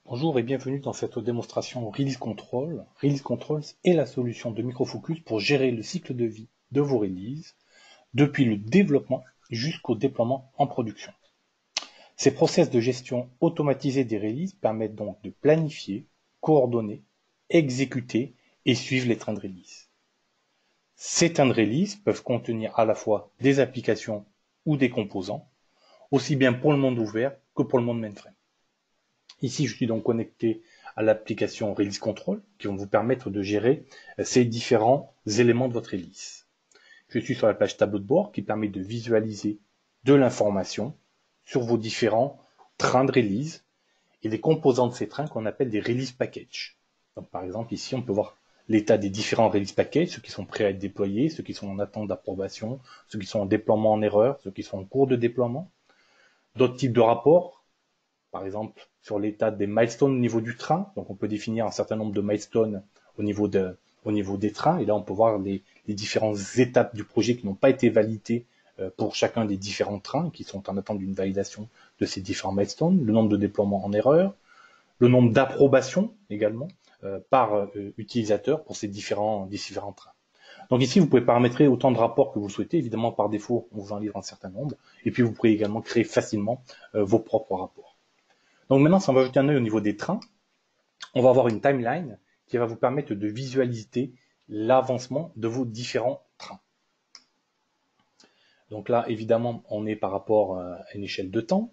Bonjour et bienvenue dans cette démonstration Release Control. Release Control est la solution de Microfocus pour gérer le cycle de vie de vos releases, depuis le développement jusqu'au déploiement en production. Ces process de gestion automatisés des releases permettent donc de planifier, coordonner, exécuter et suivre les trains de release. Ces trains de release peuvent contenir à la fois des applications ou des composants, aussi bien pour le monde ouvert que pour le monde mainframe. Ici, je suis donc connecté à l'application Release Control qui vont vous permettre de gérer ces différents éléments de votre release. Je suis sur la page tableau de bord qui permet de visualiser de l'information sur vos différents trains de release et les composants de ces trains qu'on appelle des release packages. Donc, par exemple, ici, on peut voir l'état des différents release packages, ceux qui sont prêts à être déployés, ceux qui sont en attente d'approbation, ceux qui sont en déploiement en erreur, ceux qui sont en cours de déploiement. D'autres types de rapports, par exemple, sur l'état des milestones au niveau du train. Donc, on peut définir un certain nombre de milestones au niveau des trains. Et là, on peut voir les différentes étapes du projet qui n'ont pas été validées pour chacun des différents trains, qui sont en attente d'une validation de ces différents milestones, le nombre de déploiements en erreur, le nombre d'approbations également par utilisateur pour ces différents trains. Donc ici, vous pouvez paramétrer autant de rapports que vous le souhaitez. Évidemment, par défaut, on vous en livre un certain nombre. Et puis, vous pouvez également créer facilement vos propres rapports. Donc maintenant, si on va jeter un œil au niveau des trains, on va avoir une timeline qui va vous permettre de visualiser l'avancement de vos différents trains. Donc là, évidemment, on est par rapport à une échelle de temps.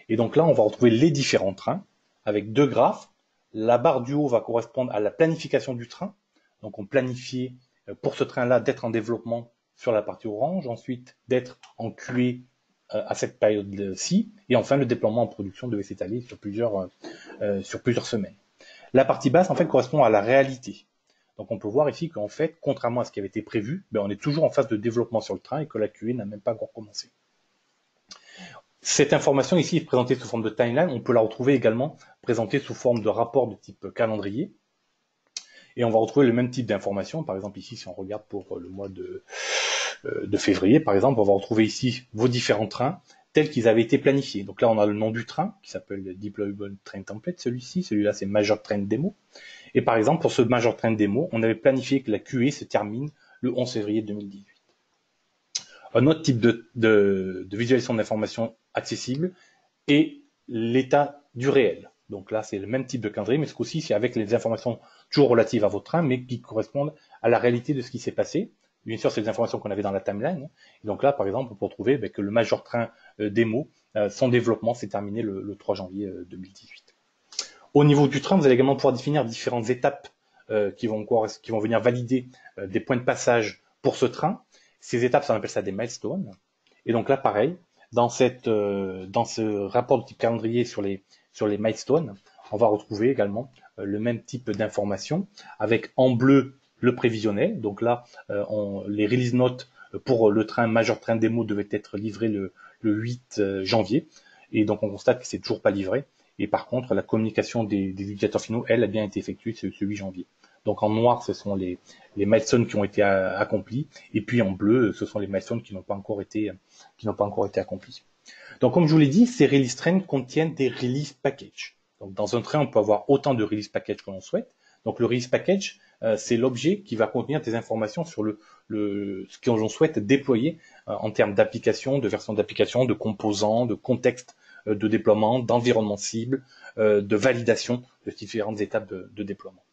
Et donc là, on va retrouver les différents trains avec deux graphes. La barre du haut va correspondre à la planification du train. Donc on planifie pour ce train-là d'être en développement sur la partie orange, ensuite d'être en QA à cette période-ci, et enfin le déploiement en production devait s'étaler sur plusieurs semaines. La partie basse, en fait, correspond à la réalité. Donc on peut voir ici qu'en fait, contrairement à ce qui avait été prévu, on est toujours en phase de développement sur le train et que la QA n'a même pas encore commencé. Cette information ici est présentée sous forme de timeline. On peut la retrouver également présentée sous forme de rapport de type calendrier. Et on va retrouver le même type d'information. Par exemple, ici, si on regarde pour le mois de février, par exemple, on va retrouver ici vos différents trains tels qu'ils avaient été planifiés. Donc là, on a le nom du train qui s'appelle Deployable Train Template, celui-là, c'est Major Train Demo. Et par exemple, pour ce Major Train Demo, on avait planifié que la QA se termine le 11 février 2018. Un autre type de visualisation d'information accessible est l'état du réel. Donc là, c'est le même type de calendrier, mais ce coup-ci, c'est avec les informations toujours relatives à votre train, mais qui correspondent à la réalité de ce qui s'est passé. Bien sûr, c'est les informations qu'on avait dans la timeline. Et donc là, par exemple, on peut retrouver que le Major Train démo, son développement s'est terminé le 3 janvier 2018. Au niveau du train, vous allez également pouvoir définir différentes étapes qui vont venir valider des points de passage pour ce train. Ces étapes, on appelle ça des milestones. Et donc là, pareil, dans ce rapport de type calendrier sur les milestones, on va retrouver également le même type d'information avec en bleu le prévisionnel. Donc là, les release notes pour le train Major Train Demo devaient être livrées le 8 janvier. Et donc on constate que c'est toujours pas livré. Et par contre, la communication des utilisateurs finaux, elle, a bien été effectuée ce 8 janvier. Donc en noir, ce sont les milestones qui ont été accomplis, et puis en bleu, ce sont les milestones qui n'ont pas encore été accomplis. Donc comme je vous l'ai dit, ces release trains contiennent des release packages. Donc dans un train, on peut avoir autant de release packages que l'on souhaite. Donc le release package, c'est l'objet qui va contenir des informations sur ce que l'on souhaite déployer en termes d'application, de version d'application, de composants, de contexte de déploiement, d'environnement cible, de validation de différentes étapes de déploiement.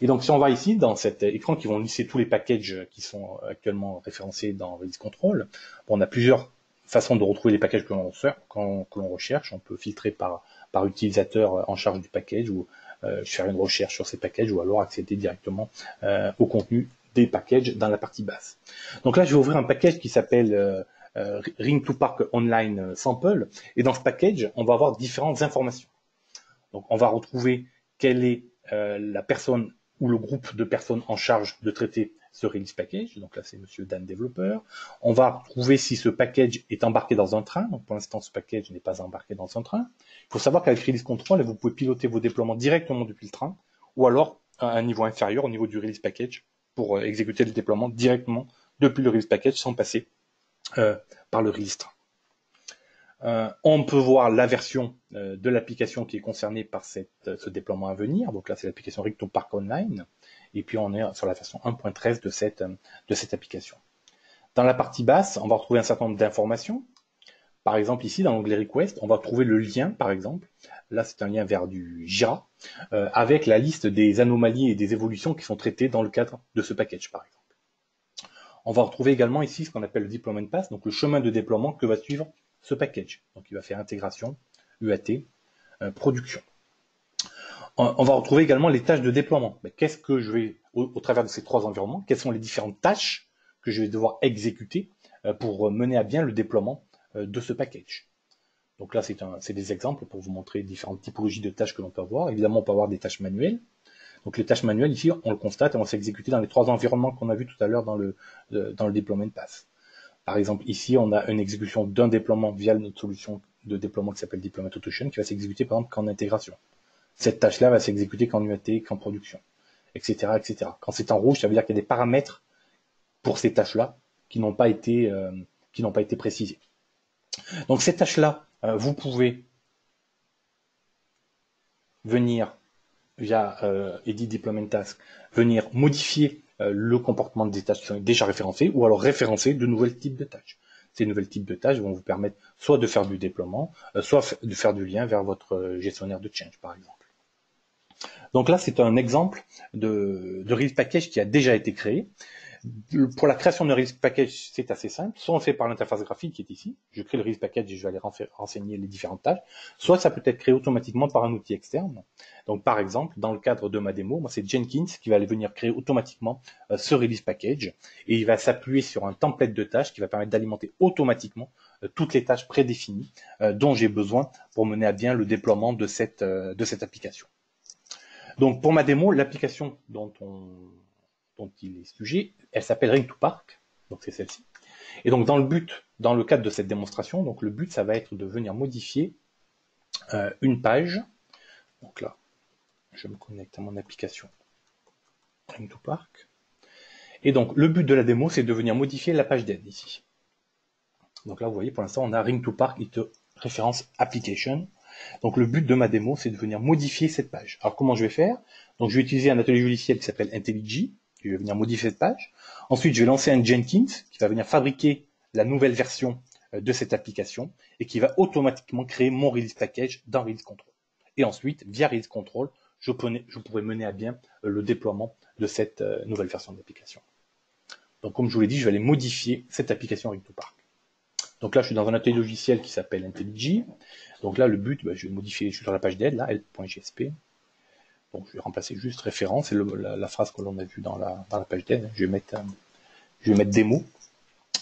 Et donc, si on va ici, dans cet écran qui vont lister tous les packages qui sont actuellement référencés dans Release Control, on a plusieurs façons de retrouver les packages que l'on recherche. On peut filtrer par utilisateur en charge du package ou faire une recherche sur ces packages ou alors accéder directement au contenu des packages dans la partie basse. Donc là, je vais ouvrir un package qui s'appelle Ring to Park Online Sample. Et dans ce package, on va avoir différentes informations. Donc, on va retrouver quelle est la personne ou le groupe de personnes en charge de traiter ce release package. Donc là, c'est Monsieur Dan Développeur. On va trouver si ce package est embarqué dans un train. Donc pour l'instant, ce package n'est pas embarqué dans un train. Il faut savoir qu'avec Release Control, vous pouvez piloter vos déploiements directement depuis le train, ou alors à un niveau inférieur, au niveau du release package, pour exécuter le déploiement directement depuis le release package sans passer par le release train. On peut voir la version de l'application qui est concernée par ce déploiement à venir. Donc là, c'est l'application Ring2Park Online. Et puis, on est sur la version 1.13 de cette application. Dans la partie basse, on va retrouver un certain nombre d'informations. Par exemple, ici, dans l'onglet Request, on va trouver le lien, par exemple. Là, c'est un lien vers du Jira, avec la liste des anomalies et des évolutions qui sont traitées dans le cadre de ce package, par exemple. On va retrouver également ici ce qu'on appelle le deployment path, donc le chemin de déploiement que va suivre ce package. Donc, il va faire intégration, UAT, production. On va retrouver également les tâches de déploiement. Qu'est-ce que je vais, au travers de ces trois environnements, quelles sont les différentes tâches que je vais devoir exécuter pour mener à bien le déploiement de ce package. Donc là, c'est des exemples pour vous montrer différentes typologies de tâches que l'on peut avoir. Évidemment, on peut avoir des tâches manuelles. Donc les tâches manuelles, ici, on le constate, elles vont s'exécuter dans les trois environnements qu'on a vu tout à l'heure dans le deployment path. Par exemple, ici, on a une exécution d'un déploiement via notre solution de déploiement qui s'appelle Deployment Automation, qui va s'exécuter par exemple qu'en intégration. Cette tâche-là va s'exécuter qu'en UAT, qu'en production, etc., etc. Quand c'est en rouge, ça veut dire qu'il y a des paramètres pour ces tâches-là qui n'ont pas été précisés. Donc ces tâches-là, vous pouvez venir via Edit Deployment Task, venir modifier le comportement des tâches qui sont déjà référencées, ou alors référencer de nouveaux types de tâches. Ces nouvelles types de tâches vont vous permettre soit de faire du déploiement, soit de faire du lien vers votre gestionnaire de change, par exemple. Donc là, c'est un exemple de release package qui a déjà été créé. Pour la création de release package, c'est assez simple. Soit on le fait par l'interface graphique qui est ici. Je crée le release package et je vais aller renseigner les différentes tâches. Soit ça peut être créé automatiquement par un outil externe. Donc par exemple, dans le cadre de ma démo, moi c'est Jenkins qui va aller venir créer automatiquement ce release package et il va s'appuyer sur un template de tâches qui va permettre d'alimenter automatiquement toutes les tâches prédéfinies dont j'ai besoin pour mener à bien le déploiement de cette application. Donc pour ma démo, l'application dont il est sujet, elle s'appelle Ring2Park, donc c'est celle-ci. Et donc dans le cadre de cette démonstration, donc le but ça va être de venir modifier une page. Donc là, je me connecte à mon application Ring2Park. Et donc le but de la démo, c'est de venir modifier la page d'aide ici. Donc là, vous voyez, pour l'instant, on a Ring2Park it référence application. Donc le but de ma démo, c'est de venir modifier cette page. Alors comment je vais faire? Donc je vais utiliser un atelier logiciel qui s'appelle IntelliJ, qui va venir modifier cette page. Ensuite, je vais lancer un Jenkins qui va venir fabriquer la nouvelle version de cette application et qui va automatiquement créer mon release package dans Release Control. Et ensuite, via Release Control, je pourrai mener à bien le déploiement de cette nouvelle version de l'application. Donc comme je vous l'ai dit, je vais aller modifier cette application Ring2Park. Donc là, je suis dans un atelier logiciel qui s'appelle IntelliJ. Donc là, le but, je vais modifier, je suis sur la page d'aide, là, help.jsp. Donc je vais remplacer juste référence, c'est la phrase que l'on a vue dans la page d'aide. Je vais mettre démo.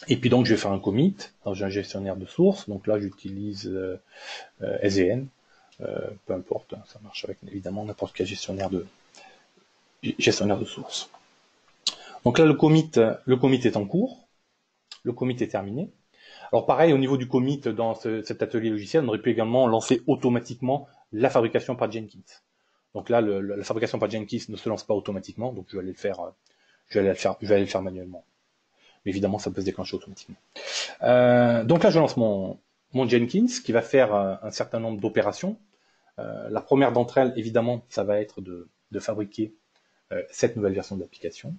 Et puis donc je vais faire un commit dans un gestionnaire de source. Donc là, j'utilise SVN, peu importe, ça marche avec évidemment n'importe quel gestionnaire de source. Donc là, le commit est en cours, le commit est terminé. Alors pareil, au niveau du commit, dans cet atelier logiciel, on aurait pu également lancer automatiquement la fabrication par Jenkins. Donc là, la fabrication par Jenkins ne se lance pas automatiquement, donc je vais aller le faire manuellement. Mais évidemment, ça peut se déclencher automatiquement. Donc là, je lance mon Jenkins qui va faire un certain nombre d'opérations. La première d'entre elles, évidemment, ça va être de fabriquer cette nouvelle version de l'application.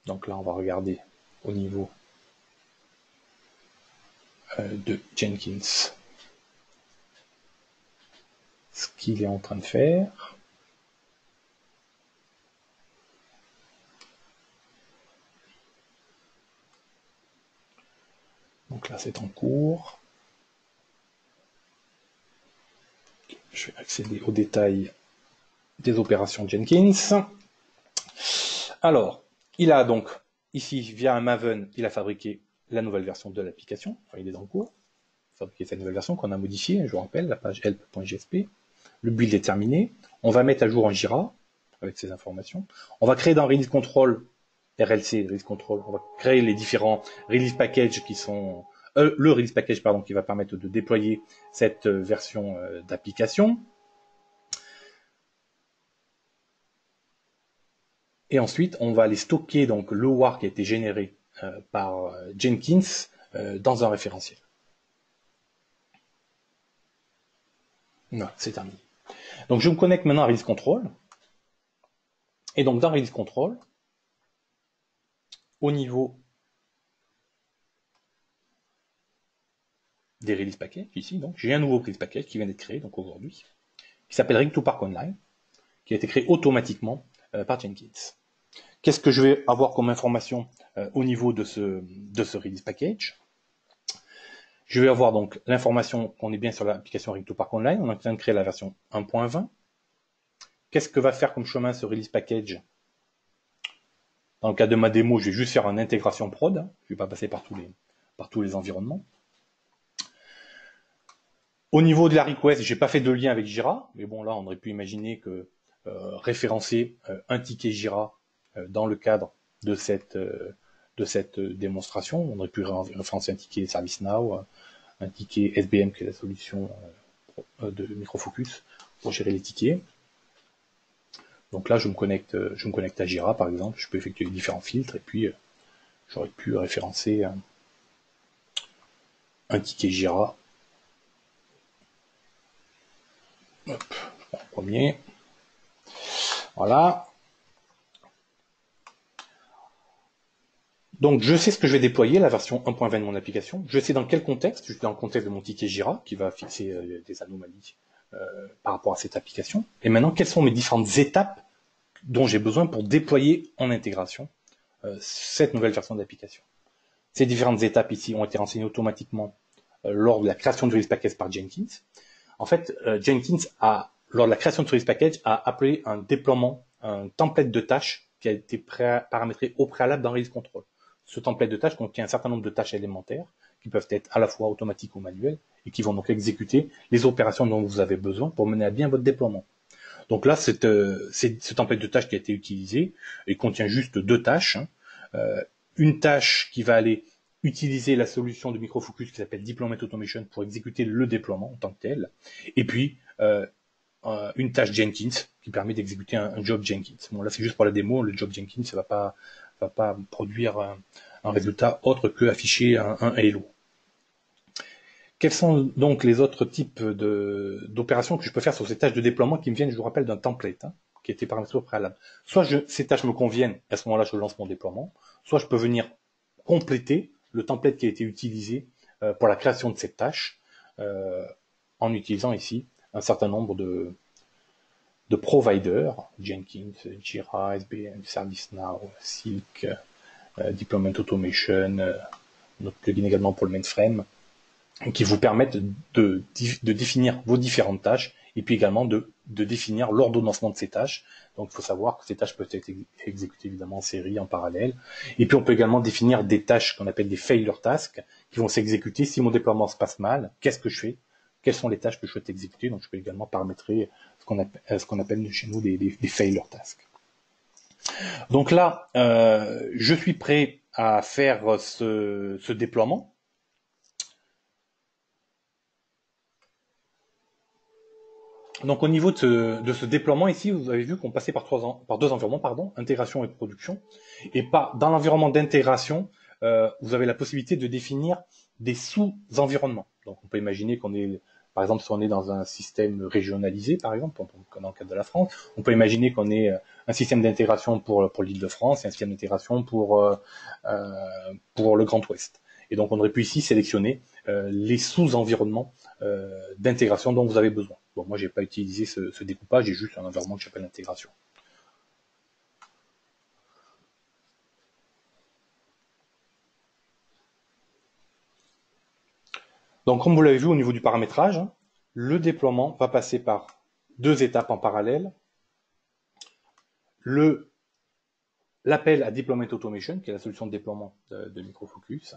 Donc là, on va regarder au niveau de Jenkins ce qu'il est en train de faire. Donc là, c'est en cours. Je vais accéder aux détails des opérations Jenkins. Alors, il a donc, ici, via un Maven, il a fabriqué la nouvelle version de l'application. Enfin, il est dans le cours. Fabriquer cette nouvelle version qu'on a modifiée. Je vous rappelle, la page help.jsp. Le build est terminé. On va mettre à jour un Jira avec ces informations. On va créer dans Release Control, RLC, Release Control, on va créer les différents release packages qui sont le release package qui va permettre de déployer cette version d'application. Et ensuite, on va aller stocker donc le WAR qui a été généré par Jenkins dans un référentiel. Voilà, c'est terminé. Donc je me connecte maintenant à Release Control. Et donc dans Release Control, au niveau des release packages, ici, donc j'ai un nouveau release package qui vient d'être créé donc aujourd'hui, qui s'appelle Ring to Park Online, qui a été créé automatiquement par Jenkins. Qu'est-ce que je vais avoir comme information au niveau de ce release package? Je vais avoir donc l'information qu'on est bien sur l'application Ring to Park Online. On est en train de créer la version 1.20. Qu'est-ce que va faire comme chemin ce release package? Dans le cas de ma démo, je vais juste faire une intégration prod. Je ne vais pas passer par tous les environnements. Au niveau de la request, j'ai pas fait de lien avec Jira, mais bon là on aurait pu imaginer que référencer un ticket Jira dans le cadre de cette démonstration, on aurait pu référencer un ticket ServiceNow, un ticket SBM qui est la solution de Microfocus pour gérer les tickets. Donc là je me connecte à Jira par exemple, je peux effectuer différents filtres et puis j'aurais pu référencer un ticket Jira. Hop, je prends le premier. Voilà. Donc je sais ce que je vais déployer, la version 1.20 de mon application. Je sais dans quel contexte. Je suis dans le contexte de mon ticket Jira qui va fixer des anomalies par rapport à cette application. Et maintenant, quelles sont mes différentes étapes dont j'ai besoin pour déployer en intégration cette nouvelle version d'application. Ces différentes étapes ici ont été renseignées automatiquement lors de la création du release package par Jenkins. En fait, Jenkins lors de la création de ce release package, a appelé un déploiement, un template de tâches qui a été paramétré au préalable dans Release Control. Ce template de tâches contient un certain nombre de tâches élémentaires qui peuvent être à la fois automatiques ou manuelles et qui vont donc exécuter les opérations dont vous avez besoin pour mener à bien votre déploiement. Donc là, c'est ce template de tâches qui a été utilisé et contient juste deux tâches. Une tâche qui va aller utiliser la solution de Microfocus qui s'appelle Deployment Automation pour exécuter le déploiement en tant que tel. Et puis, une tâche Jenkins qui permet d'exécuter un job Jenkins. Bon, là, c'est juste pour la démo. Le job Jenkins, ça va pas produire un résultat autre que afficher un hello. Quels sont donc les autres types d'opérations que je peux faire sur ces tâches de déploiement qui me viennent, je vous rappelle, d'un template qui a été paramétré au préalable. Soit ces tâches me conviennent, à ce moment-là, je lance mon déploiement. Soit je peux venir compléter le template qui a été utilisé pour la création de cette tâche en utilisant ici un certain nombre de providers, Jenkins, Jira, SBM, ServiceNow, Silk, Deployment Automation, notre plugin également pour le mainframe, qui vous permettent de définir vos différentes tâches et puis également de définir l'ordonnancement de ces tâches. Donc il faut savoir que ces tâches peuvent être exécutées évidemment en série, en parallèle. Et puis on peut également définir des tâches qu'on appelle des failure tasks qui vont s'exécuter si mon déploiement se passe mal. Qu'est-ce que je fais? Quelles sont les tâches que je souhaite exécuter? Donc je peux également paramétrer ce qu'on appelle chez nous des failure tasks. Donc là, je suis prêt à faire ce déploiement. Donc au niveau de ce déploiement ici, vous avez vu qu'on passait par deux environnements, intégration et production. Et dans l'environnement d'intégration, vous avez la possibilité de définir des sous-environnements. Donc on peut imaginer qu'on est, par exemple, si on est dans un système régionalisé, par exemple, dans le cadre de la France, on peut imaginer qu'on est un système d'intégration pour l'Île-de-France et un système d'intégration pour le Grand Ouest. Et donc on aurait pu ici sélectionner les sous-environnements d'intégration dont vous avez besoin. Bon, moi, j'ai pas utilisé ce découpage, j'ai juste un environnement que j'appelle l'intégration. Donc, comme vous l'avez vu au niveau du paramétrage, le déploiement va passer par deux étapes en parallèle. L'appel à Deployment Automation, qui est la solution de déploiement de Microfocus,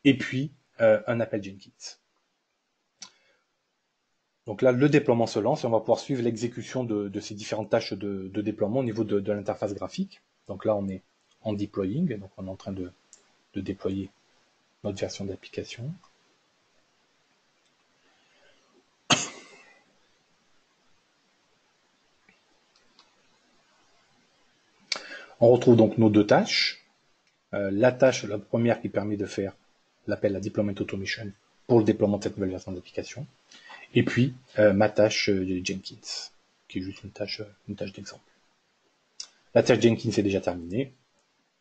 et puis un appel Jenkins. Donc là, le déploiement se lance et on va pouvoir suivre l'exécution de ces différentes tâches de déploiement au niveau de l'interface graphique. Donc là, on est en deploying, donc on est en train de déployer notre version d'application. On retrouve donc nos deux tâches. La première qui permet de faire l'appel à Deployment Automation pour le déploiement de cette nouvelle version d'application. Et puis ma tâche Jenkins, qui est juste une tâche d'exemple. La tâche Jenkins est déjà terminée,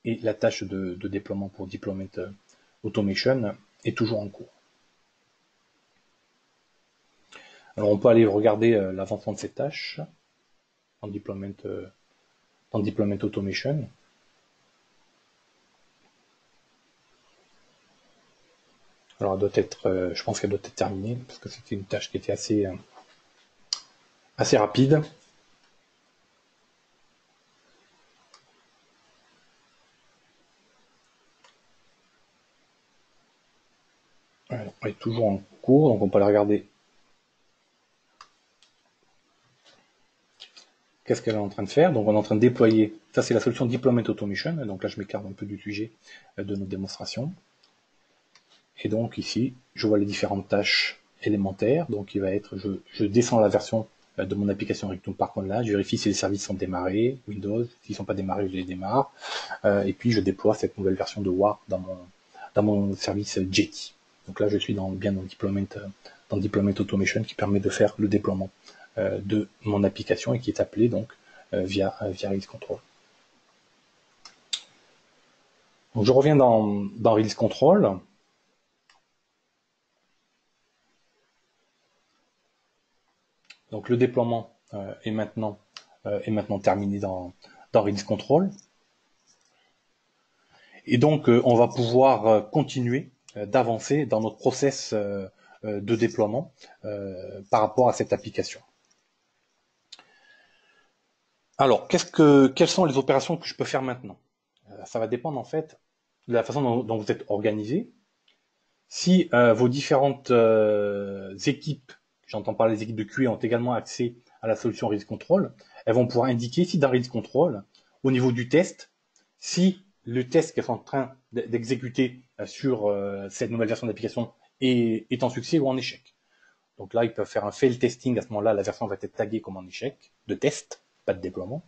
et la tâche de déploiement pour Deployment Automation est toujours en cours. Alors on peut aller regarder l'avancement de cette tâche dans Deployment Automation. Alors elle doit être, je pense qu'elle doit être terminée, parce que c'était une tâche qui était assez rapide. Alors, elle est toujours en cours, donc on peut la regarder. Qu'est-ce qu'elle est en train de faire? Donc on est en train de déployer, ça c'est la solution Deployment Automation, donc là je m'écarte un peu du sujet de notre démonstration. Et donc ici, je vois les différentes tâches élémentaires, donc il va être, je descends la version de mon application RigToolPark Online, je vérifie si les services sont démarrés, Windows, s'ils ne sont pas démarrés, je les démarre, et puis je déploie cette nouvelle version de War dans mon service Jetty. Donc là je suis bien dans Deployment Automation qui permet de faire le déploiement de mon application et qui est appelé donc via Release Control. Donc je reviens dans Release Control. Donc le déploiement est maintenant terminé dans Release Control. Et donc on va pouvoir continuer d'avancer dans notre process de déploiement par rapport à cette application. Alors, quelles sont les opérations que je peux faire maintenant? Ça va dépendre en fait de la façon dont vous êtes organisé. Si vos différentes équipes, j'entends par les équipes de QA, ont également accès à la solution Release Control, elles vont pouvoir indiquer si dans Release Control, au niveau du test, si le test qu'elles sont en train d'exécuter sur cette nouvelle version d'application est en succès ou en échec. Donc là, ils peuvent faire un fail testing. À ce moment-là, la version va être taguée comme en échec de test, pas de déploiement.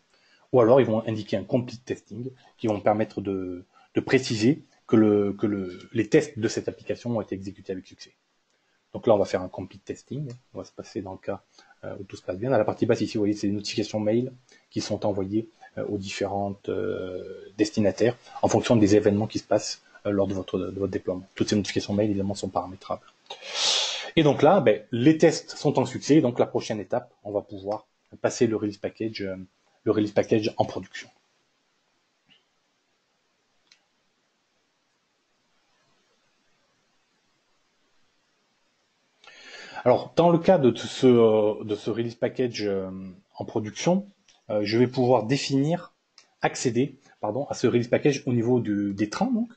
Ou alors, ils vont indiquer un complete testing qui vont permettre de préciser que les tests de cette application ont été exécutés avec succès. Donc là, on va faire un complete testing. On va se passer dans le cas où tout se passe bien. Dans la partie basse, ici, vous voyez, c'est les notifications mail qui sont envoyées aux différentes destinataires en fonction des événements qui se passent lors de votre déploiement. Toutes ces notifications mail, évidemment, sont paramétrables. Et donc là, les tests sont en succès. Donc la prochaine étape, on va pouvoir passer le release package en production. Alors, dans le cas de ce release package en production, je vais pouvoir accéder à ce release package au niveau des trains, donc,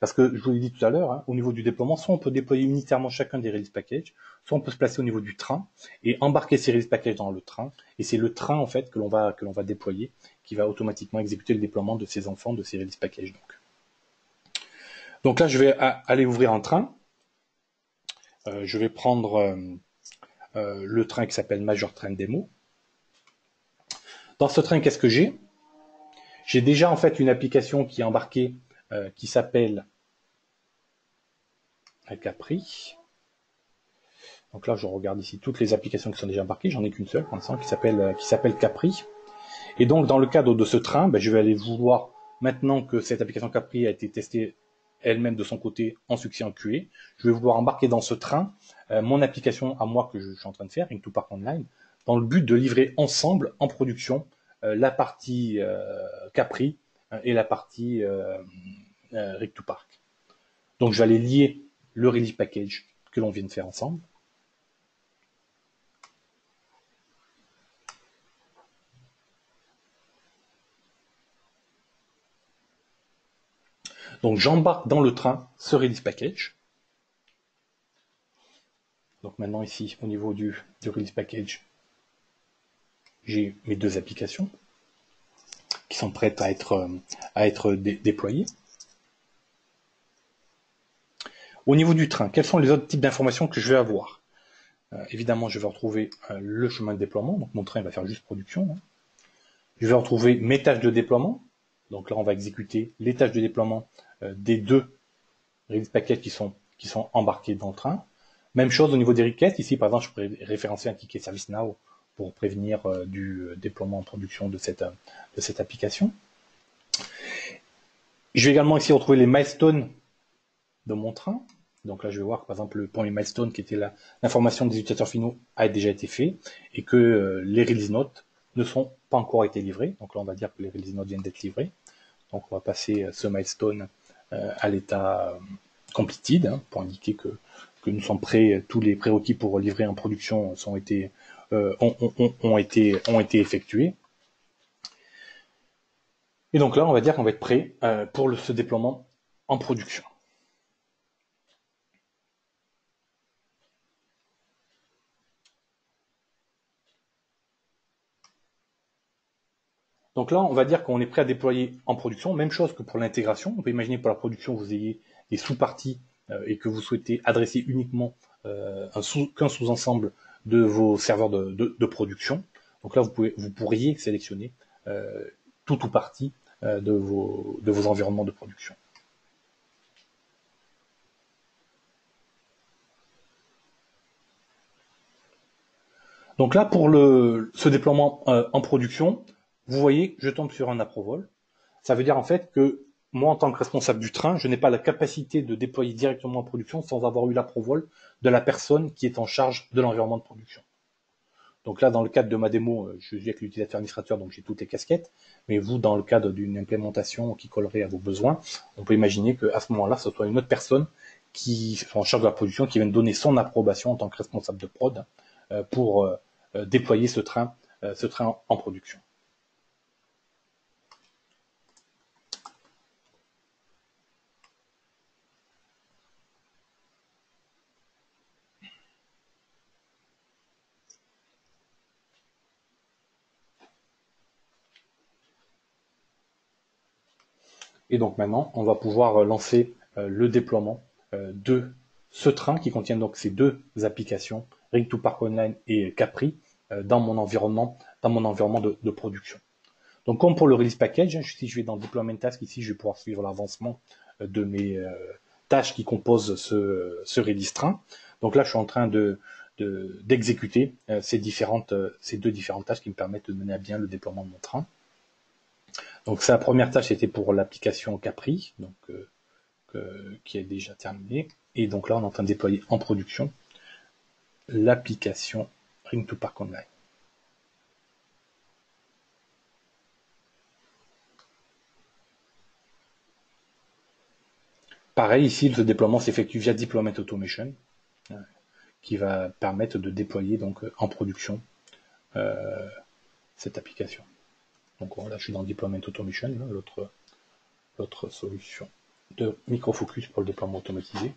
parce que je vous l'ai dit tout à l'heure, au niveau du déploiement, soit on peut déployer unitairement chacun des release packages, soit on peut se placer au niveau du train et embarquer ces release packages dans le train, et c'est le train en fait que l'on va déployer, qui va automatiquement exécuter le déploiement de ces enfants, de ces release packages. Donc là, je vais aller ouvrir un train. Je vais prendre le train qui s'appelle Major Train Demo. Dans ce train, qu'est-ce que j'ai? J'ai déjà en fait une application qui est embarquée qui s'appelle Capri. Donc là, je regarde ici toutes les applications qui sont déjà embarquées. J'en ai qu'une seule pour l'instant qui s'appelle Capri. Et donc, dans le cadre de ce train, je vais aller vouloir, maintenant que cette application Capri a été testée elle-même de son côté en succès en QA, je vais vouloir embarquer dans ce train mon application à moi que je suis en train de faire, RigToolPark Online, dans le but de livrer ensemble en production la partie Capri et la partie RigToolPark. Donc, je vais aller lier le release package que l'on vient de faire ensemble. Donc j'embarque dans le train ce release package. Donc maintenant ici, au niveau du release package, j'ai mes deux applications qui sont prêtes à être déployées. Au niveau du train, quels sont les autres types d'informations que je vais avoir? Évidemment, je vais retrouver le chemin de déploiement. Donc mon train va faire juste production. Je vais retrouver mes tâches de déploiement. Donc là, on va exécuter les tâches de déploiement des deux release packages qui sont qui sont embarqués dans le train. Même chose au niveau des requêtes. Ici, par exemple, je pourrais référencer un ticket ServiceNow pour prévenir du déploiement en production de cette application. Je vais également ici retrouver les milestones de mon train. Donc là, je vais voir que, par exemple, le premier milestone qui était l'information des utilisateurs finaux a déjà été fait et que les release notes ne sont pas encore été livrés. Donc là, on va dire que les release notes viennent d'être livrés. Donc on va passer ce milestone à l'état completed pour indiquer que nous sommes prêts, tous les prérequis pour livrer en production ont été effectués. Et donc là, on va dire qu'on va être prêt pour ce déploiement en production. Donc là, on va dire qu'on est prêt à déployer en production. Même chose que pour l'intégration. On peut imaginer pour la production, vous ayez des sous-parties et que vous souhaitez adresser uniquement qu'un sous-ensemble de vos serveurs de production. Donc là, vous pourriez sélectionner tout ou partie de vos environnements de production. Donc là, pour ce déploiement en production, vous voyez, je tombe sur un approval. Ça veut dire en fait que moi, en tant que responsable du train, je n'ai pas la capacité de déployer directement en production sans avoir eu l'approval de la personne qui est en charge de l'environnement de production. Donc là, dans le cadre de ma démo, je suis avec l'utilisateur administrateur, donc j'ai toutes les casquettes. Mais vous, dans le cadre d'une implémentation qui collerait à vos besoins, on peut imaginer qu'à ce moment-là, ce soit une autre personne qui soit en charge de la production, qui vienne donner son approbation en tant que responsable de prod pour déployer ce train en production. Et donc maintenant, on va pouvoir lancer le déploiement de ce train qui contient donc ces deux applications, Ring2Park Online et Capri, dans mon environnement de production. Donc comme pour le release package, si je vais dans Deployment Task, ici je vais pouvoir suivre l'avancement de mes tâches qui composent ce release train. Donc là, je suis en train d'exécuter ces deux différentes tâches qui me permettent de mener à bien le déploiement de mon train. Donc sa première tâche était pour l'application Capri, donc qui est déjà terminée. Et donc là, on est en train de déployer en production l'application Ring2Park Online. Pareil, ici, ce déploiement s'effectue via Deployment Automation, qui va permettre de déployer donc en production cette application. Donc là, je suis dans Deployment Automation, l'autre solution de microfocus pour le déploiement automatisé.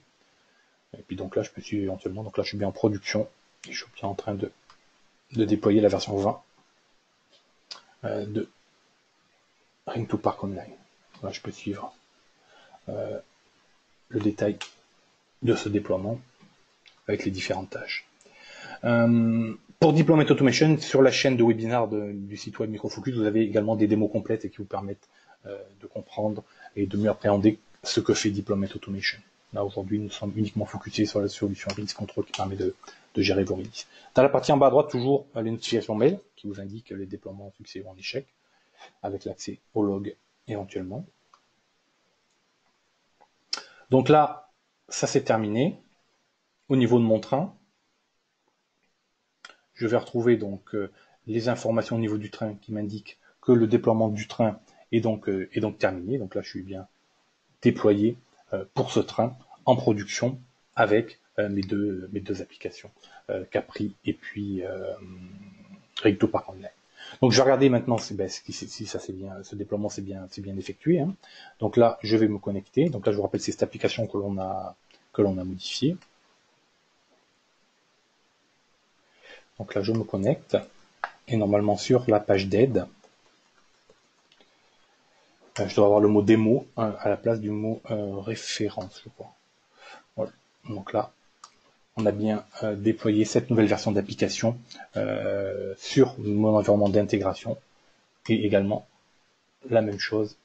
Et puis donc là, je peux suivre éventuellement. Donc là, je suis bien en production et je suis bien en train de déployer la version 20 de Ring2Park Online. Là, je peux suivre le détail de ce déploiement avec les différentes tâches. Pour Deployment Automation, sur la chaîne de webinaire du site web Microfocus, vous avez également des démos complètes et qui vous permettent de comprendre et de mieux appréhender ce que fait Deployment Automation. Là, aujourd'hui, nous sommes uniquement focusés sur la solution Release Control qui permet de gérer vos releases. Dans la partie en bas à droite, toujours les notifications mail qui vous indiquent les déploiements en succès ou en échec, avec l'accès au log éventuellement. Donc là, ça c'est terminé. Au niveau de mon train, je vais retrouver donc les informations au niveau du train qui m'indiquent que le déploiement du train est donc terminé. Donc là, je suis bien déployé pour ce train en production avec mes deux applications, Capri et puis Ring2Park Online. Donc je vais regarder maintenant si ça c'est bien, ce déploiement c'est bien effectué. Hein. Donc là, je vais me connecter. Donc là, je vous rappelle, c'est cette application que l'on a modifiée. Donc là, je me connecte et normalement sur la page d'aide, je dois avoir le mot démo à la place du mot référence, je crois. Voilà. Donc là, on a bien déployé cette nouvelle version d'application sur mon environnement d'intégration et également la même chose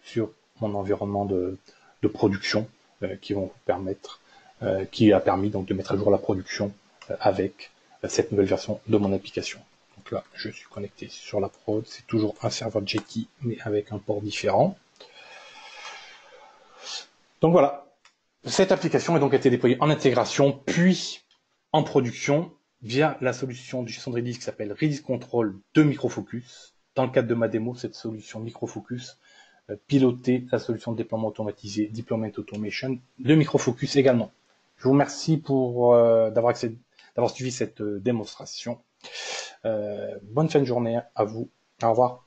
sur mon environnement de production qui vont vous permettre qui a permis donc de mettre à jour la production avec cette nouvelle version de mon application. Donc là, je suis connecté sur la prod, c'est toujours un serveur Jetty, mais avec un port différent. Donc voilà, cette application a donc été déployée en intégration, puis en production, via la solution du gestion de release qui s'appelle Release Control de Microfocus. Dans le cadre de ma démo, cette solution Microfocus pilotait la solution de déploiement automatisé Deployment Automation de Microfocus également. Je vous remercie pour d'avoir suivi cette démonstration. Bonne fin de journée à vous. Au revoir.